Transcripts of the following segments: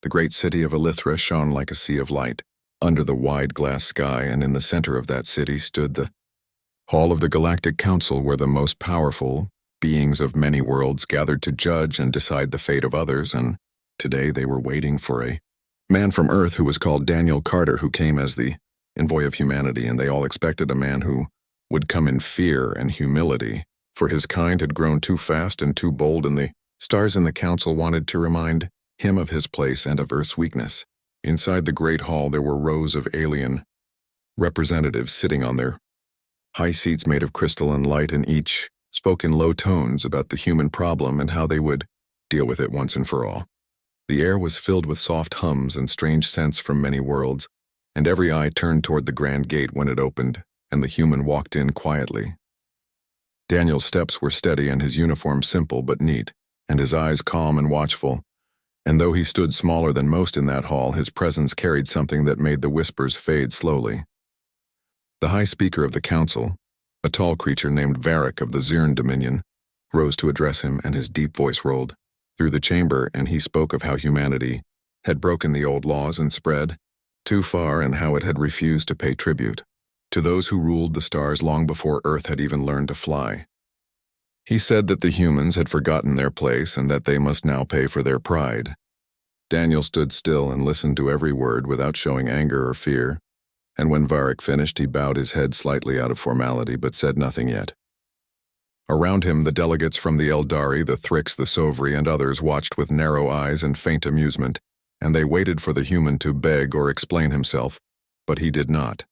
The great city of Elithra shone like a sea of light, under the wide glass sky, and in the center of that city stood the hall of the Galactic Council, where the most powerful beings of many worlds gathered to judge and decide the fate of others, and today they were waiting for a man from Earth who was called Daniel Carter, who came as the Envoy of humanity, and they all expected a man who would come in fear and humility, for his kind had grown too fast and too bold, and the stars in the council wanted to remind him of his place and of Earth's weakness. Inside the great hall there were rows of alien representatives sitting on their high seats made of crystal and light, and each spoke in low tones about the human problem and how they would deal with it once and for all. The air was filled with soft hums and strange scents from many worlds, and every eye turned toward the grand gate when it opened, and the human walked in quietly. Daniel's steps were steady and his uniform simple but neat, and his eyes calm and watchful, and though he stood smaller than most in that hall, his presence carried something that made the whispers fade slowly. The high speaker of the council, a tall creature named Varric of the Zirn Dominion, rose to address him, and his deep voice rolled through the chamber, and he spoke of how humanity had broken the old laws and spread too far, and how it had refused to pay tribute to those who ruled the stars long before Earth had even learned to fly. He said that the humans had forgotten their place and that they must now pay for their pride. Daniel stood still and listened to every word without showing anger or fear, and when Varric finished, he bowed his head slightly out of formality but said nothing yet. Around him, the delegates from the Eldari, the Thrix, the Sovri, and others watched with narrow eyes and faint amusement, and they waited for the human to beg or explain himself, but he did not.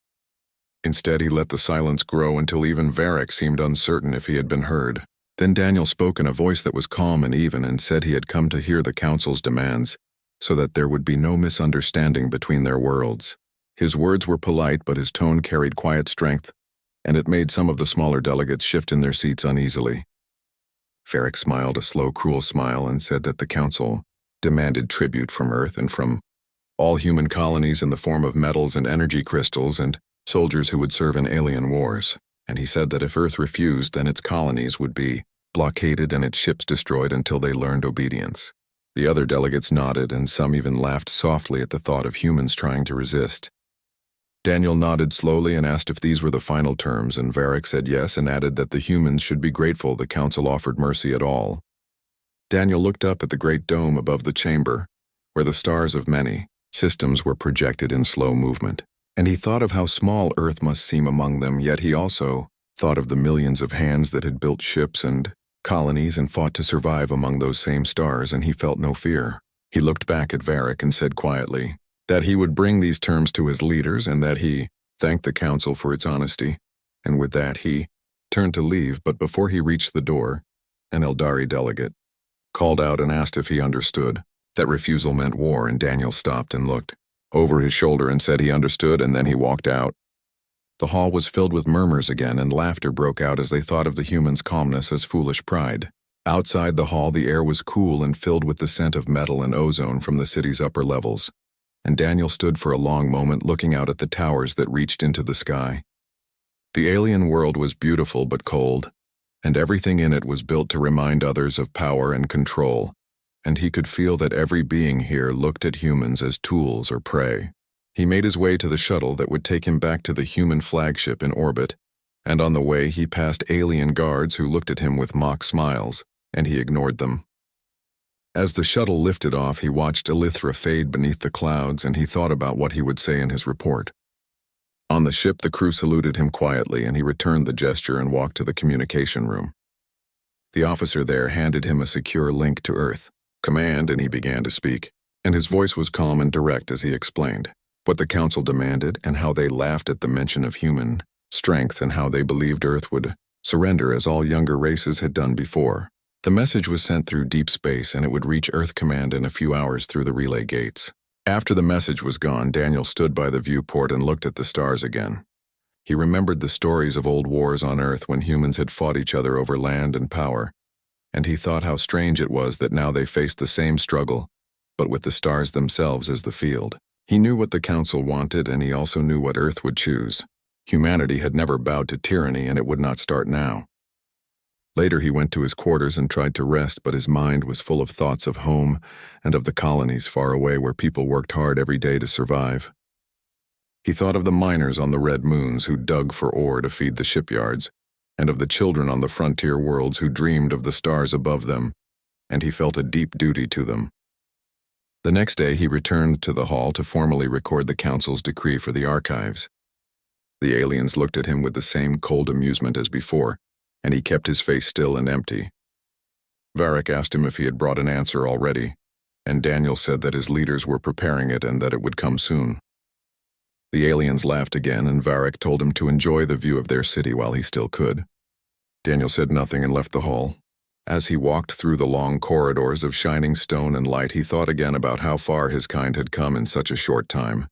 Instead, he let the silence grow until even Varric seemed uncertain if he had been heard. Then Daniel spoke in a voice that was calm and even and said he had come to hear the council's demands so that there would be no misunderstanding between their worlds. His words were polite, but his tone carried quiet strength, and it made some of the smaller delegates shift in their seats uneasily. Varric smiled a slow, cruel smile and said that the council demanded tribute from Earth and from all human colonies in the form of metals and energy crystals and soldiers who would serve in alien wars, and he said that if Earth refused, then its colonies would be blockaded and its ships destroyed until they learned obedience. The other delegates nodded, and some even laughed softly at the thought of humans trying to resist. Daniel nodded slowly and asked if these were the final terms, and Varric said yes and added that the humans should be grateful the council offered mercy at all. Daniel looked up at the great dome above the chamber, where the stars of many systems were projected in slow movement, and he thought of how small Earth must seem among them, yet he also thought of the millions of hands that had built ships and colonies and fought to survive among those same stars, and he felt no fear. He looked back at Varric and said quietly that he would bring these terms to his leaders and that he thanked the council for its honesty, and with that he turned to leave, but before he reached the door, an Eldari delegate called out and asked if he understood that refusal meant war, and Daniel stopped and looked over his shoulder and said he understood, and then he walked out. The hall was filled with murmurs again, and laughter broke out as they thought of the humans' calmness as foolish pride. Outside the hall, the air was cool and filled with the scent of metal and ozone from the city's upper levels, and Daniel stood for a long moment looking out at the towers that reached into the sky. The alien world was beautiful but cold, and everything in it was built to remind others of power and control, and he could feel that every being here looked at humans as tools or prey. He made his way to the shuttle that would take him back to the human flagship in orbit, and on the way he passed alien guards who looked at him with mock smiles, and he ignored them. As the shuttle lifted off, he watched Elithra fade beneath the clouds, and he thought about what he would say in his report. On the ship, the crew saluted him quietly, and he returned the gesture and walked to the communication room. The officer there handed him a secure link to Earth Command, and he began to speak, and his voice was calm and direct as he explained what the council demanded and how they laughed at the mention of human strength and how they believed Earth would surrender as all younger races had done before. The message was sent through deep space, and it would reach Earth Command in a few hours through the relay gates. After the message was gone, Daniel stood by the viewport and looked at the stars again. He remembered the stories of old wars on Earth when humans had fought each other over land and power, and he thought how strange it was that now they faced the same struggle, but with the stars themselves as the field. He knew what the council wanted, and he also knew what Earth would choose. Humanity had never bowed to tyranny, and it would not start now. Later he went to his quarters and tried to rest, but his mind was full of thoughts of home and of the colonies far away where people worked hard every day to survive. He thought of the miners on the red moons who dug for ore to feed the shipyards, and of the children on the frontier worlds who dreamed of the stars above them, and he felt a deep duty to them. The next day he returned to the hall to formally record the council's decree for the archives. The aliens looked at him with the same cold amusement as before, and he kept his face still and empty. Varric asked him if he had brought an answer already, and Daniel said that his leaders were preparing it and that it would come soon. The aliens laughed again, and Varric told him to enjoy the view of their city while he still could. Daniel said nothing and left the hall. As he walked through the long corridors of shining stone and light, he thought again about how far his kind had come in such a short time.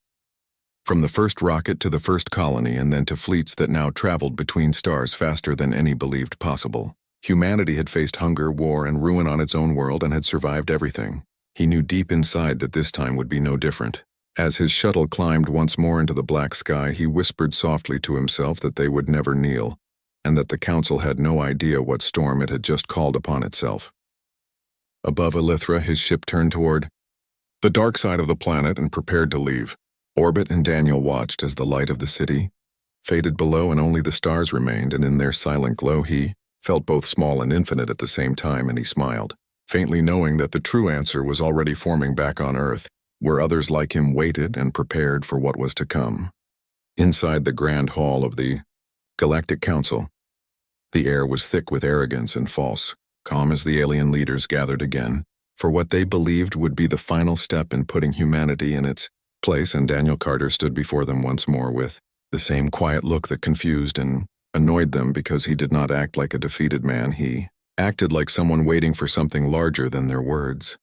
From the first rocket to the first colony, and then to fleets that now traveled between stars faster than any believed possible. Humanity had faced hunger, war, and ruin on its own world and had survived everything. He knew deep inside that this time would be no different. As his shuttle climbed once more into the black sky, he whispered softly to himself that they would never kneel, and that the council had no idea what storm it had just called upon itself. Above Elithra, his ship turned toward the dark side of the planet and prepared to leave. Orbit and Daniel watched as the light of the city faded below and only the stars remained, and in their silent glow he felt both small and infinite at the same time, and he smiled, faintly knowing that the true answer was already forming back on Earth, where others like him waited and prepared for what was to come. Inside the grand hall of the Galactic Council, the air was thick with arrogance and false, calm as the alien leaders gathered again for what they believed would be the final step in putting humanity in its place, and Daniel Carter stood before them once more with the same quiet look that confused and annoyed them because he did not act like a defeated man. He acted like someone waiting for something larger than their words.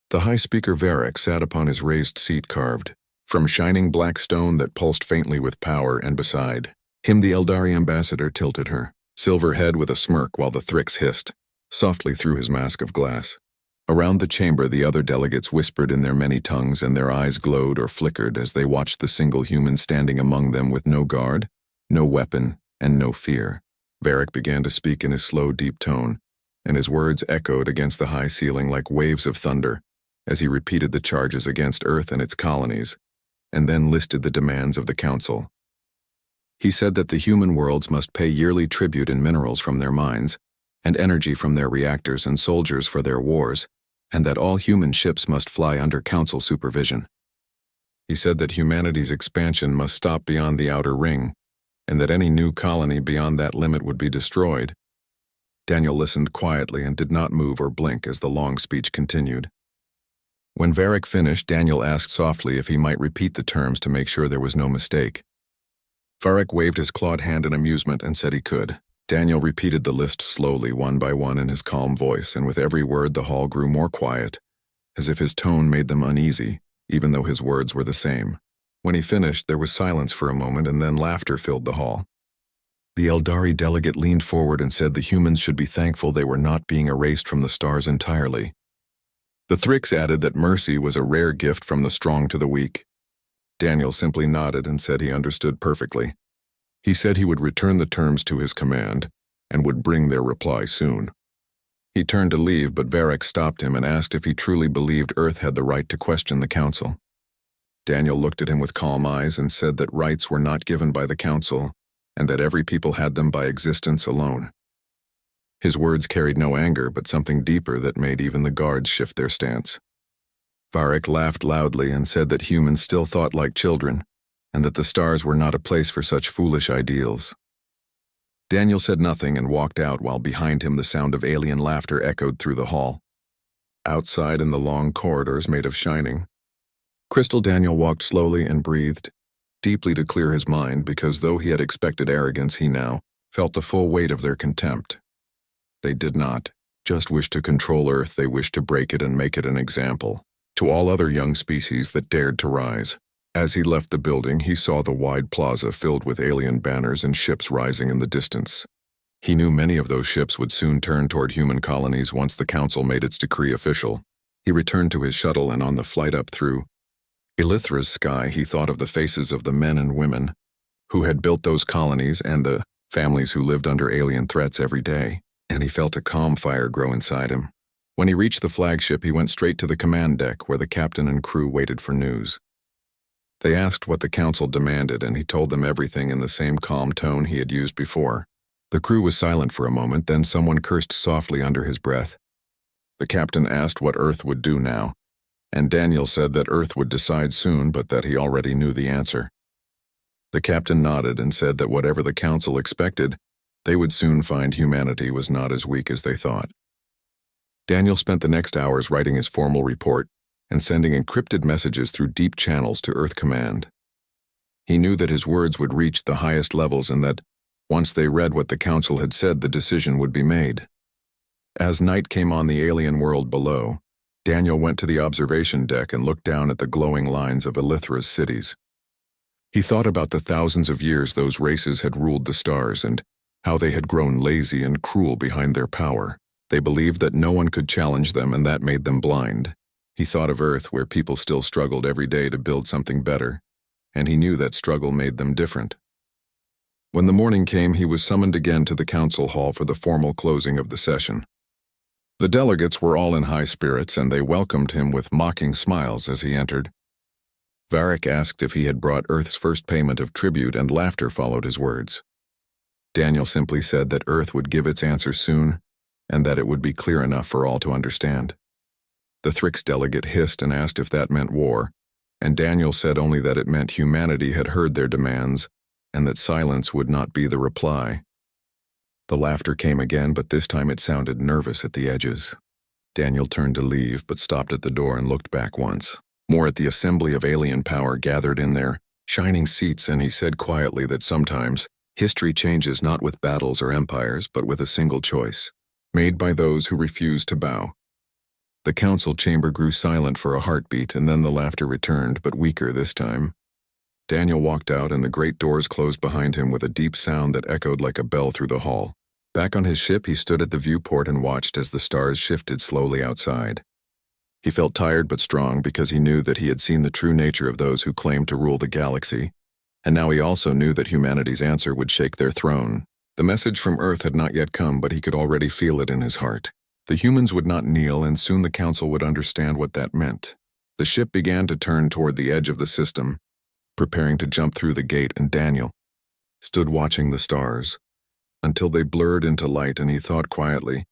The high speaker Varric sat upon his raised seat carved from shining black stone that pulsed faintly with power, and beside him the Eldari ambassador tilted her silver head with a smirk while the Thrix hissed softly through his mask of glass. Around the chamber the other delegates whispered in their many tongues, and their eyes glowed or flickered as they watched the single human standing among them with no guard, no weapon, and no fear. Varric began to speak in his slow, deep tone, and his words echoed against the high ceiling like waves of thunder as he repeated the charges against Earth and its colonies, and then listed the demands of the Council. He said that the human worlds must pay yearly tribute in minerals from their mines, and energy from their reactors, and soldiers for their wars, and that all human ships must fly under Council supervision. He said that humanity's expansion must stop beyond the outer ring, and that any new colony beyond that limit would be destroyed. Daniel listened quietly and did not move or blink as the long speech continued. When Varric finished, Daniel asked softly if he might repeat the terms to make sure there was no mistake. Varric waved his clawed hand in amusement and said he could. Daniel repeated the list slowly, one by one, in his calm voice, and with every word the hall grew more quiet, as if his tone made them uneasy, even though his words were the same. When he finished, there was silence for a moment, and then laughter filled the hall. The Eldari delegate leaned forward and said the humans should be thankful they were not being erased from the stars entirely. The Thrix added that mercy was a rare gift from the strong to the weak. Daniel simply nodded and said he understood perfectly. He said he would return the terms to his command and would bring their reply soon. He turned to leave, but Varric stopped him and asked if he truly believed Earth had the right to question the Council. Daniel looked at him with calm eyes and said that rights were not given by the Council, and that every people had them by existence alone. His words carried no anger, but something deeper that made even the guards shift their stance. Varric laughed loudly and said that humans still thought like children, and that the stars were not a place for such foolish ideals. Daniel said nothing and walked out while behind him the sound of alien laughter echoed through the hall. Outside in the long corridors made of shining crystal, Daniel walked slowly and breathed deeply to clear his mind, because though he had expected arrogance, he now felt the full weight of their contempt. They did not just wish to control Earth, they wished to break it and make it an example to all other young species that dared to rise. As he left the building, he saw the wide plaza filled with alien banners and ships rising in the distance. He knew many of those ships would soon turn toward human colonies once the Council made its decree official. He returned to his shuttle, and on the flight up through Elithra's sky, he thought of the faces of the men and women who had built those colonies and the families who lived under alien threats every day. and he felt a calm fire grow inside him. When he reached the flagship, he went straight to the command deck where the captain and crew waited for news. They asked what the council demanded, and he told them everything in the same calm tone he had used before. The crew was silent for a moment, then someone cursed softly under his breath. The captain asked what Earth would do now, and Daniel said that Earth would decide soon, but that he already knew the answer. The captain nodded and said that whatever the council expected, they would soon find humanity was not as weak as they thought. Daniel spent the next hours writing his formal report and sending encrypted messages through deep channels to Earth Command. He knew that his words would reach the highest levels and that, once they read what the council had said, the decision would be made. As night came on the alien world below, Daniel went to the observation deck and looked down at the glowing lines of Elithra's cities. He thought about the thousands of years those races had ruled the stars and how they had grown lazy and cruel behind their power. They believed that no one could challenge them, and that made them blind. He thought of Earth, where people still struggled every day to build something better, and he knew that struggle made them different. When the morning came, he was summoned again to the council hall for the formal closing of the session. The delegates were all in high spirits, and they welcomed him with mocking smiles as he entered. Varric asked if he had brought Earth's first payment of tribute, and laughter followed his words. Daniel simply said that Earth would give its answer soon, and that it would be clear enough for all to understand. The Thrix delegate hissed and asked if that meant war, and Daniel said only that it meant humanity had heard their demands, and that silence would not be the reply. The laughter came again, but this time it sounded nervous at the edges. Daniel turned to leave, but stopped at the door and looked back once, more at the assembly of alien power gathered in their shining seats, and he said quietly that sometimes history changes not with battles or empires, but with a single choice, made by those who refuse to bow. The council chamber grew silent for a heartbeat, and then the laughter returned, but weaker this time. Daniel walked out, and the great doors closed behind him with a deep sound that echoed like a bell through the hall. Back on his ship, he stood at the viewport and watched as the stars shifted slowly outside. He felt tired but strong because he knew that he had seen the true nature of those who claimed to rule the galaxy, and now he also knew that humanity's answer would shake their throne. The message from Earth had not yet come, but he could already feel it in his heart. The humans would not kneel, and soon the council would understand what that meant. The ship began to turn toward the edge of the system, preparing to jump through the gate, and Daniel stood watching the stars until they blurred into light, and he thought quietly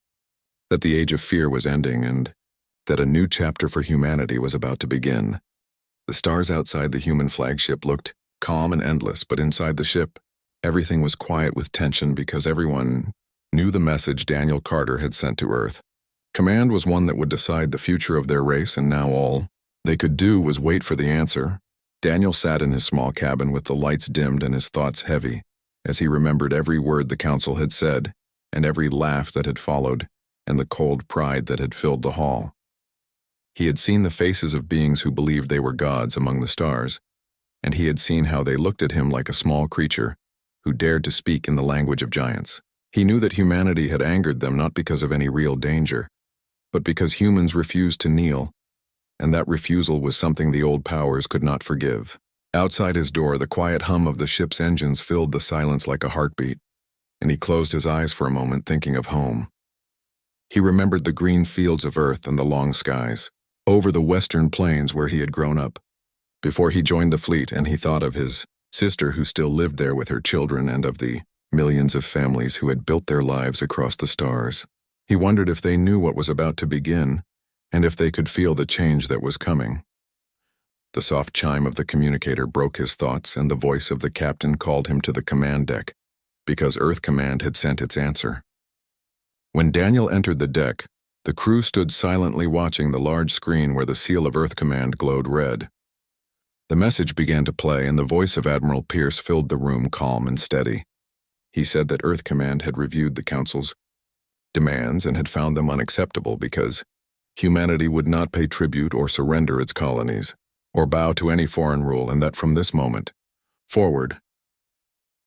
that the age of fear was ending and that a new chapter for humanity was about to begin. The stars outside the human flagship looked calm and endless, but inside the ship, everything was quiet with tension because everyone knew the message Daniel Carter had sent to Earth. Command was one that would decide the future of their race, and now all they could do was wait for the answer. Daniel sat in his small cabin with the lights dimmed and his thoughts heavy, as he remembered every word the council had said, and every laugh that had followed, and the cold pride that had filled the hall. He had seen the faces of beings who believed they were gods among the stars, and he had seen how they looked at him like a small creature who dared to speak in the language of giants. He knew that humanity had angered them not because of any real danger, but because humans refused to kneel, and that refusal was something the old powers could not forgive. Outside his door, the quiet hum of the ship's engines filled the silence like a heartbeat, and he closed his eyes for a moment, thinking of home. He remembered the green fields of Earth and the long skies, over the western plains where he had grown up, before he joined the fleet, and he thought of his sister who still lived there with her children and of the millions of families who had built their lives across the stars. He wondered if they knew what was about to begin, and if they could feel the change that was coming. The soft chime of the communicator broke his thoughts, and the voice of the captain called him to the command deck, because Earth Command had sent its answer. When Daniel entered the deck, the crew stood silently watching the large screen where the seal of Earth Command glowed red. The message began to play, and the voice of Admiral Pierce filled the room, calm and steady. He said that Earth Command had reviewed the Council's demands and had found them unacceptable because humanity would not pay tribute or surrender its colonies, or bow to any foreign rule, and that from this moment forward,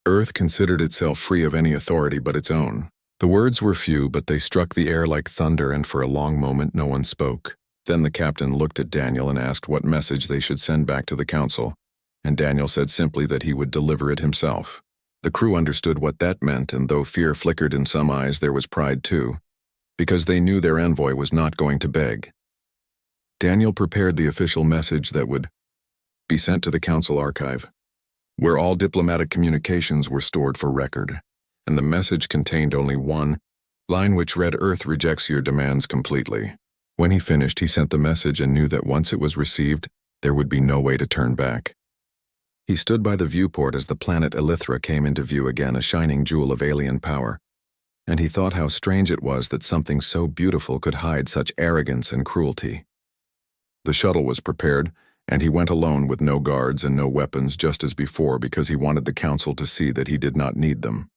Earth considered itself free of any authority but its own. The words were few, but they struck the air like thunder, and for a long moment no one spoke. Then the captain looked at Daniel and asked what message they should send back to the Council, and Daniel said simply that he would deliver it himself. The crew understood what that meant, and though fear flickered in some eyes, there was pride too, because they knew their envoy was not going to beg. Daniel prepared the official message that would be sent to the Council archive, where all diplomatic communications were stored for record, and the message contained only one line which read, "Earth rejects your demands completely." When he finished, he sent the message and knew that once it was received, there would be no way to turn back. He stood by the viewport as the planet Elythra came into view again, a shining jewel of alien power, and he thought how strange it was that something so beautiful could hide such arrogance and cruelty. The shuttle was prepared, and he went alone with no guards and no weapons, just as before, because he wanted the Council to see that he did not need them.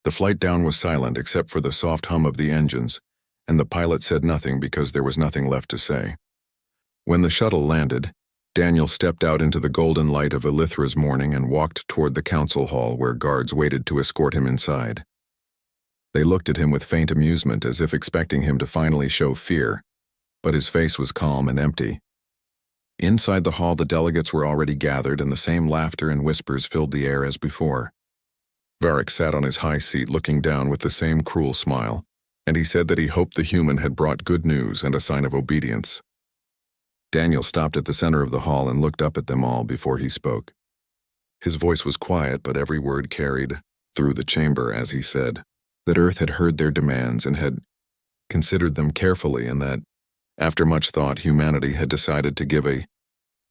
The flight down was silent except for the soft hum of the engines, and the pilot said nothing because there was nothing left to say. When the shuttle landed, Daniel stepped out into the golden light of Elythra's morning and walked toward the council hall where guards waited to escort him inside. They looked at him with faint amusement, as if expecting him to finally show fear, but his face was calm and empty. Inside the hall, the delegates were already gathered, and the same laughter and whispers filled the air as before. Varric sat on his high seat looking down with the same cruel smile, and he said that he hoped the human had brought good news and a sign of obedience. Daniel stopped at the center of the hall and looked up at them all before he spoke. His voice was quiet, but every word carried through the chamber as he said that Earth had heard their demands and had considered them carefully, and that, after much thought, humanity had decided to give a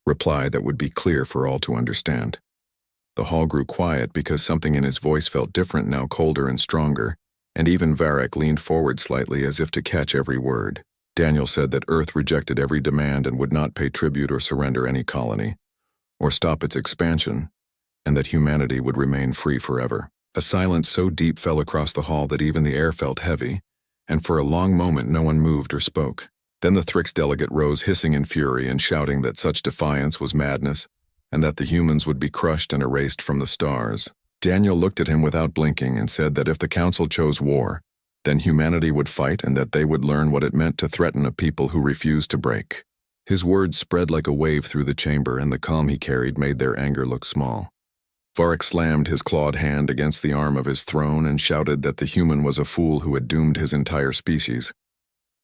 reply that would be clear for all to understand. The hall grew quiet because something in his voice felt different now, colder and stronger, and even Varric leaned forward slightly as if to catch every word. Daniel said that Earth rejected every demand and would not pay tribute or surrender any colony, or stop its expansion, and that humanity would remain free forever. A silence so deep fell across the hall that even the air felt heavy, and for a long moment no one moved or spoke. Then the Thrix delegate rose, hissing in fury and shouting that such defiance was madness, and that the humans would be crushed and erased from the stars. Daniel looked at him without blinking and said that if the Council chose war, then humanity would fight, and that they would learn what it meant to threaten a people who refused to break. His words spread like a wave through the chamber, and the calm he carried made their anger look small. Varric slammed his clawed hand against the arm of his throne and shouted that the human was a fool who had doomed his entire species.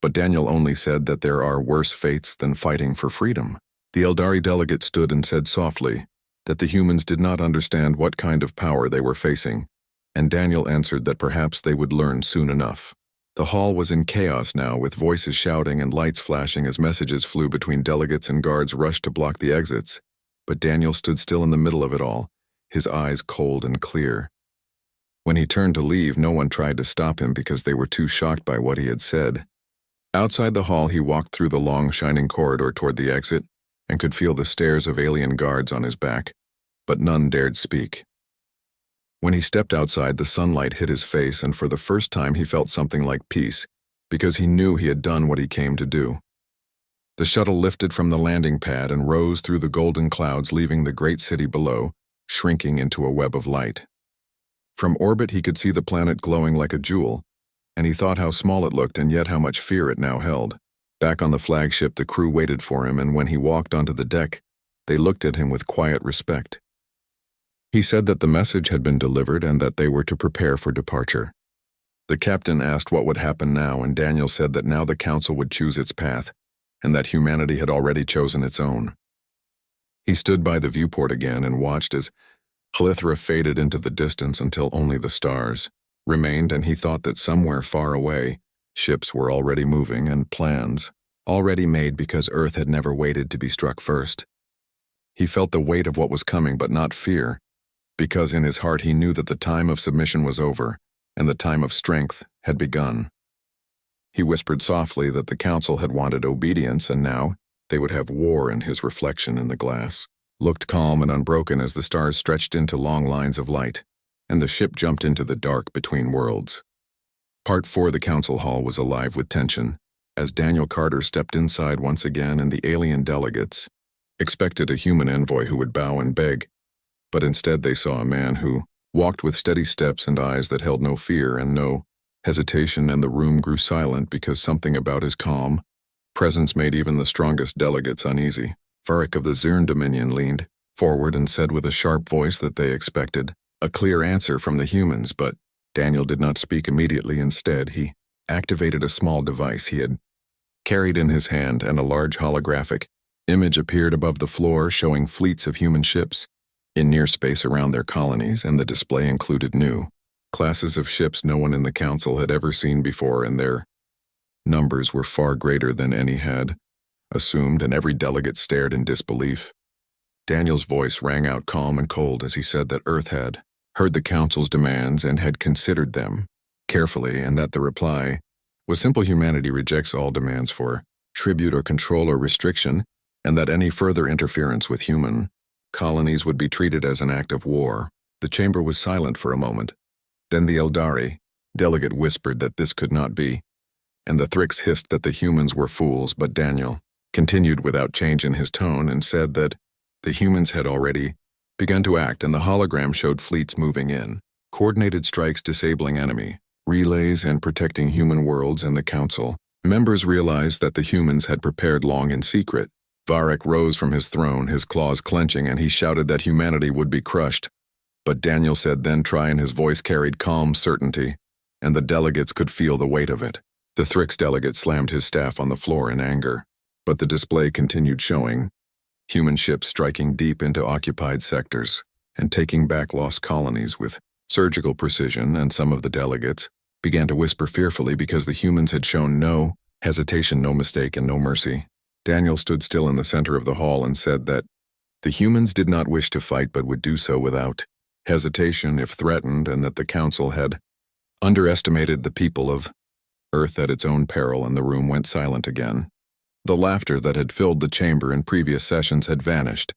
But Daniel only said that there are worse fates than fighting for freedom. The Eldari delegate stood and said softly that the humans did not understand what kind of power they were facing, and Daniel answered that perhaps they would learn soon enough. The hall was in chaos now, with voices shouting and lights flashing as messages flew between delegates and guards rushed to block the exits. But Daniel stood still in the middle of it all, his eyes cold and clear. When he turned to leave, no one tried to stop him because they were too shocked by what he had said. Outside the hall, he walked through the long, shining corridor toward the exit and could feel the stares of alien guards on his back, but none dared speak. When he stepped outside, the sunlight hit his face, and for the first time he felt something like peace, because he knew he had done what he came to do. The shuttle lifted from the landing pad and rose through the golden clouds, leaving the great city below, shrinking into a web of light. From orbit he could see the planet glowing like a jewel, and he thought how small it looked and yet how much fear it now held. Back on the flagship, the crew waited for him, and when he walked onto the deck, they looked at him with quiet respect. He said that the message had been delivered and that they were to prepare for departure. The captain asked what would happen now, and Daniel said that now the Council would choose its path, and that humanity had already chosen its own. He stood by the viewport again and watched as Elythra faded into the distance until only the stars remained, and he thought that somewhere far away, ships were already moving and plans already made because Earth had never waited to be struck first. He felt the weight of what was coming, but not fear, because in his heart he knew that the time of submission was over and the time of strength had begun. He whispered softly that the Council had wanted obedience, and now they would have war, and his reflection in the glass looked calm and unbroken as the stars stretched into long lines of light, and the ship jumped into the dark between worlds. Part 4. The council hall was alive with tension, as Daniel Carter stepped inside once again, and the alien delegates expected a human envoy who would bow and beg, but instead they saw a man who walked with steady steps and eyes that held no fear and no hesitation, and the room grew silent because something about his calm presence made even the strongest delegates uneasy. Varric of the Zirn Dominion leaned forward and said with a sharp voice that they expected a clear answer from the humans, but Daniel did not speak immediately. Instead, he activated a small device he had carried in his hand, and a large holographic image appeared above the floor showing fleets of human ships in near space around their colonies, and the display included new classes of ships no one in the council had ever seen before, and their numbers were far greater than any had assumed, and every delegate stared in disbelief. Daniel's voice rang out calm and cold as he said that Earth had heard the council's demands and had considered them carefully, and that the reply was simple: humanity rejects all demands for tribute or control or restriction, and that any further interference with human colonies would be treated as an act of war. The chamber was silent for a moment. Then the Eldari delegate whispered that this could not be, and the Thrix hissed that the humans were fools, but Daniel continued without change in his tone and said that the humans had already begun to act, and the hologram showed fleets moving in, coordinated strikes disabling enemy relays and protecting human worlds, and the council members realized that the humans had prepared long in secret. Varric rose from his throne, his claws clenching, and he shouted that humanity would be crushed. But Daniel said, "Then try," and his voice carried calm certainty, and the delegates could feel the weight of it. The Thrix delegate slammed his staff on the floor in anger, but the display continued, showing human ships striking deep into occupied sectors and taking back lost colonies with surgical precision, and some of the delegates began to whisper fearfully because the humans had shown no hesitation, no mistake, and no mercy. Daniel stood still in the center of the hall and said that the humans did not wish to fight but would do so without hesitation if threatened, and that the council had underestimated the people of Earth at its own peril, and the room went silent again. The laughter that had filled the chamber in previous sessions had vanished,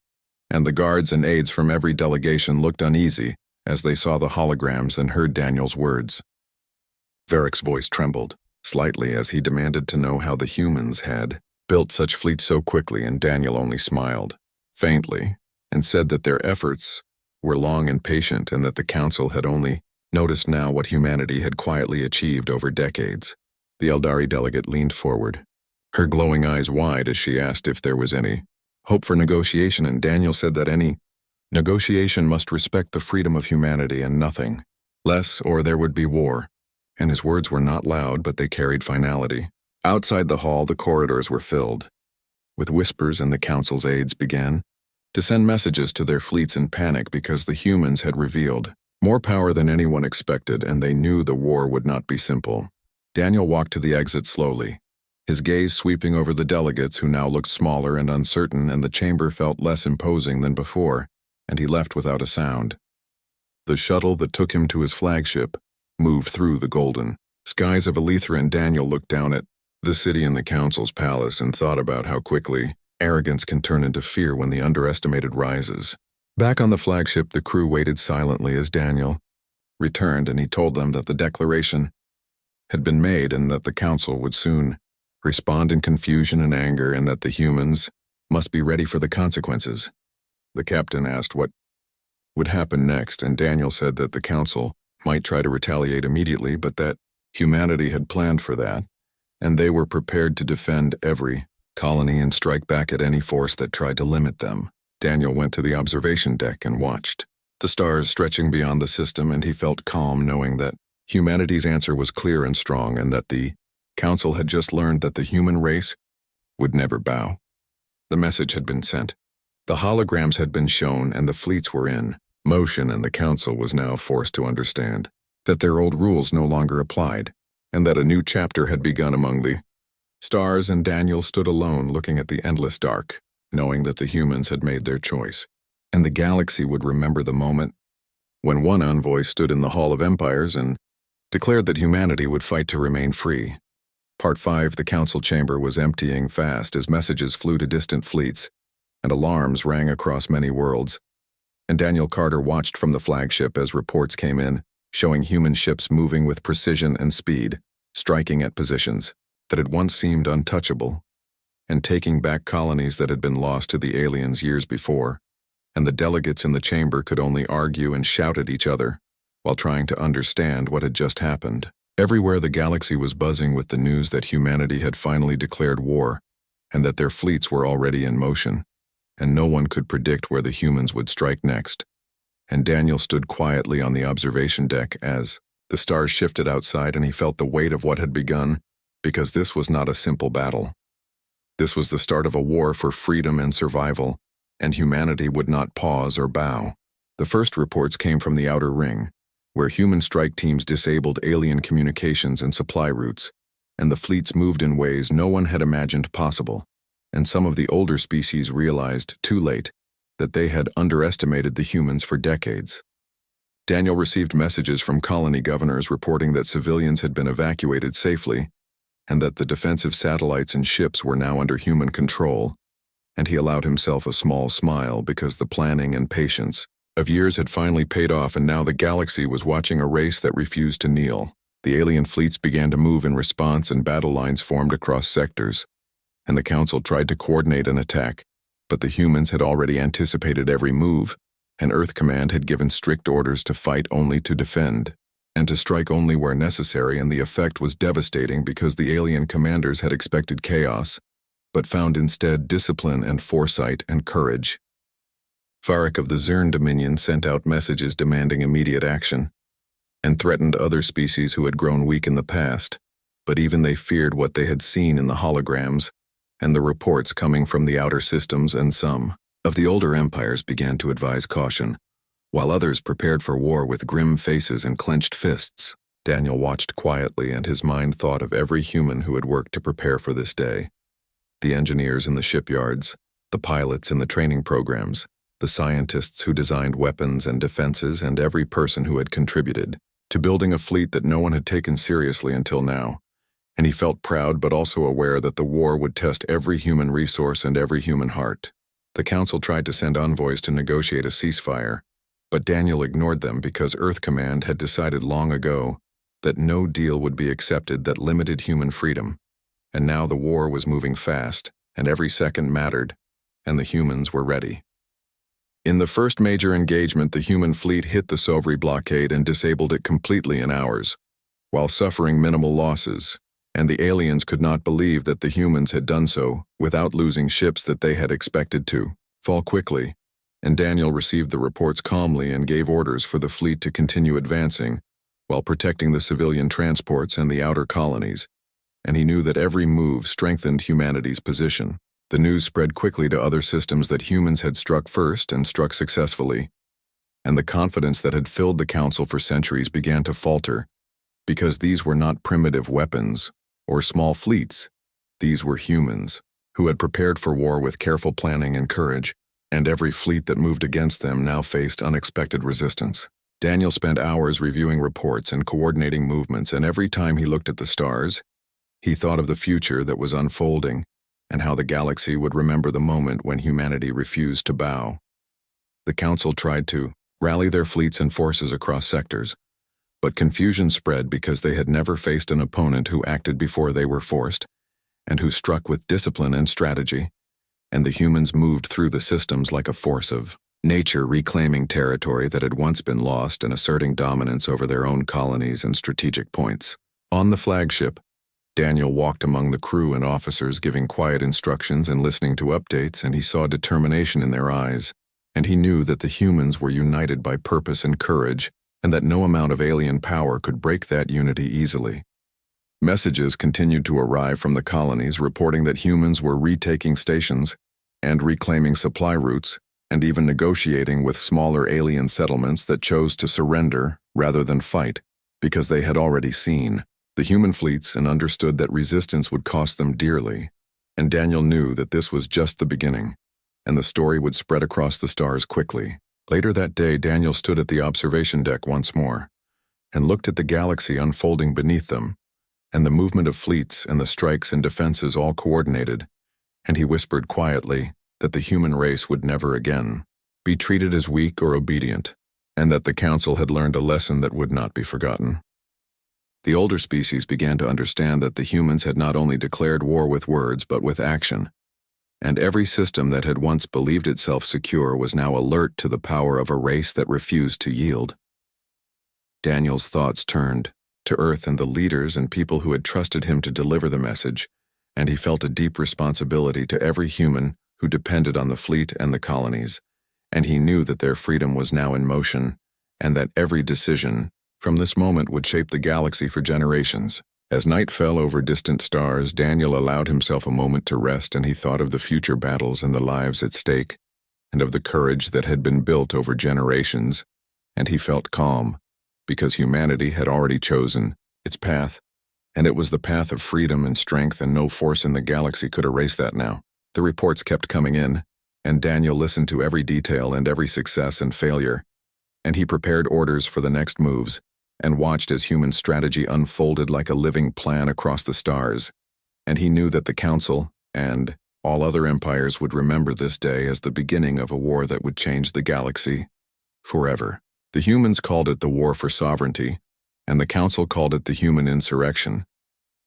and the guards and aides from every delegation looked uneasy as they saw the holograms and heard Daniel's words. Varric's voice trembled slightly as he demanded to know how the humans had built such fleets so quickly, and Daniel only smiled faintly and said that their efforts were long and patient, and that the council had only noticed now what humanity had quietly achieved over decades. The Eldari delegate leaned forward, her glowing eyes wide, as she asked if there was any hope for negotiation, and Daniel said that any negotiation must respect the freedom of humanity and nothing less, or there would be war. And his words were not loud, but they carried finality. Outside the hall, the corridors were filled with whispers, and the council's aides began to send messages to their fleets in panic because the humans had revealed more power than anyone expected, and they knew the war would not be simple. Daniel walked to the exit slowly, his gaze sweeping over the delegates, who now looked smaller and uncertain, and the chamber felt less imposing than before, and he left without a sound. The shuttle that took him to his flagship moved through the golden skies of Aletha, and Daniel looked down at the city and the council's palace and thought about how quickly arrogance can turn into fear when the underestimated rises. Back on the flagship, the crew waited silently as Daniel returned, and he told them that the declaration had been made and that the council would soon respond in confusion and anger, and that the humans must be ready for the consequences. The captain asked what would happen next, and Daniel said that the council might try to retaliate immediately, but that humanity had planned for that, and they were prepared to defend every colony and strike back at any force that tried to limit them. Daniel went to the observation deck and watched the stars stretching beyond the system, and he felt calm knowing that humanity's answer was clear and strong, and that the council had just learned that the human race would never bow. The message had been sent. The holograms had been shown, and the fleets were in motion, and the council was now forced to understand that their old rules no longer applied, and that a new chapter had begun among the stars, and Daniel stood alone looking at the endless dark, knowing that the humans had made their choice, and the galaxy would remember the moment when one envoy stood in the Hall of Empires and declared that humanity would fight to remain free. Part 5. The council chamber was emptying fast as messages flew to distant fleets, and alarms rang across many worlds, and Daniel Carter watched from the flagship as reports came in, showing human ships moving with precision and speed, striking at positions that had once seemed untouchable, and taking back colonies that had been lost to the aliens years before, and the delegates in the chamber could only argue and shout at each other while trying to understand what had just happened. Everywhere the galaxy was buzzing with the news that humanity had finally declared war, and that their fleets were already in motion, and no one could predict where the humans would strike next. and Daniel stood quietly on the observation deck as the stars shifted outside, and he felt the weight of what had begun, because this was not a simple battle. This was the start of a war for freedom and survival, and humanity would not pause or bow. The first reports came from the Outer Ring, where human strike teams disabled alien communications and supply routes, and the fleets moved in ways no one had imagined possible, and some of the older species realized, too late, that they had underestimated the humans for decades. Daniel received messages from colony governors reporting that civilians had been evacuated safely, and that the defensive satellites and ships were now under human control, and he allowed himself a small smile because the planning and patience of years had finally paid off, and now the galaxy was watching a race that refused to kneel. The alien fleets began to move in response, and battle lines formed across sectors, and the Council tried to coordinate an attack, but the humans had already anticipated every move, and Earth Command had given strict orders to fight only to defend, and to strike only where necessary, and the effect was devastating because the alien commanders had expected chaos, but found instead discipline and foresight and courage. Farak of the Zern Dominion sent out messages demanding immediate action, and threatened other species who had grown weak in the past, but even they feared what they had seen in the holograms and the reports coming from the outer systems, and some of the older empires began to advise caution, while others prepared for war with grim faces and clenched fists. Daniel watched quietly, and his mind thought of every human who had worked to prepare for this day. The engineers in the shipyards, the pilots in the training programs, the scientists who designed weapons and defenses, and every person who had contributed to building a fleet that no one had taken seriously until now. And he felt proud but also aware that the war would test every human resource and every human heart. The Council tried to send envoys to negotiate a ceasefire, but Daniel ignored them because Earth Command had decided long ago that no deal would be accepted that limited human freedom. And now the war was moving fast, and every second mattered, and the humans were ready. In the first major engagement, the human fleet hit the Sovri blockade and disabled it completely in hours, while suffering minimal losses, and the aliens could not believe that the humans had done so without losing ships that they had expected to fall quickly, and Daniel received the reports calmly and gave orders for the fleet to continue advancing while protecting the civilian transports and the outer colonies, and he knew that every move strengthened humanity's position. The news spread quickly to other systems that humans had struck first and struck successfully, and the confidence that had filled the Council for centuries began to falter, because these were not primitive weapons or small fleets. These were humans who had prepared for war with careful planning and courage, and every fleet that moved against them now faced unexpected resistance. Daniel spent hours reviewing reports and coordinating movements, and every time he looked at the stars, he thought of the future that was unfolding, and how the galaxy would remember the moment when humanity refused to bow. The Council tried to rally their fleets and forces across sectors, but confusion spread because they had never faced an opponent who acted before they were forced, and who struck with discipline and strategy, and the humans moved through the systems like a force of nature, reclaiming territory that had once been lost and asserting dominance over their own colonies and strategic points. On the flagship, Daniel walked among the crew and officers, giving quiet instructions and listening to updates, and he saw determination in their eyes, and he knew that the humans were united by purpose and courage, and that no amount of alien power could break that unity easily. Messages continued to arrive from the colonies reporting that humans were retaking stations and reclaiming supply routes, and even negotiating with smaller alien settlements that chose to surrender rather than fight, because they had already seen the human fleets and understood that resistance would cost them dearly, and Daniel knew that this was just the beginning, and the story would spread across the stars quickly. Later that day, Daniel stood at the observation deck once more, and looked at the galaxy unfolding beneath them, and the movement of fleets and the strikes and defenses all coordinated, and he whispered quietly that the human race would never again be treated as weak or obedient, and that the Council had learned a lesson that would not be forgotten. The older species began to understand that the humans had not only declared war with words but with action, and every system that had once believed itself secure was now alert to the power of a race that refused to yield. Daniel's thoughts turned to Earth and the leaders and people who had trusted him to deliver the message, and he felt a deep responsibility to every human who depended on the fleet and the colonies, and he knew that their freedom was now in motion, and that every decision from this moment would shape the galaxy for generations. As night fell over distant stars, Daniel allowed himself a moment to rest, and he thought of the future battles and the lives at stake, and of the courage that had been built over generations, and he felt calm, because humanity had already chosen its path, and it was the path of freedom and strength, and no force in the galaxy could erase that now. The reports kept coming in, and Daniel listened to every detail and every success and failure, and he prepared orders for the next moves, and watched as human strategy unfolded like a living plan across the stars. And he knew that the Council, and all other empires, would remember this day as the beginning of a war that would change the galaxy forever. The humans called it the War for Sovereignty, and the Council called it the Human Insurrection.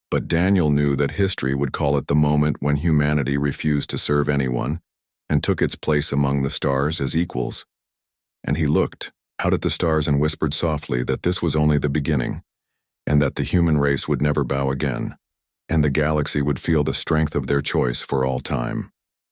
But Daniel knew that history would call it the moment when humanity refused to serve anyone and took its place among the stars as equals. And he looked out at the stars and whispered softly that this was only the beginning, and that the human race would never bow again, and the galaxy would feel the strength of their choice for all time.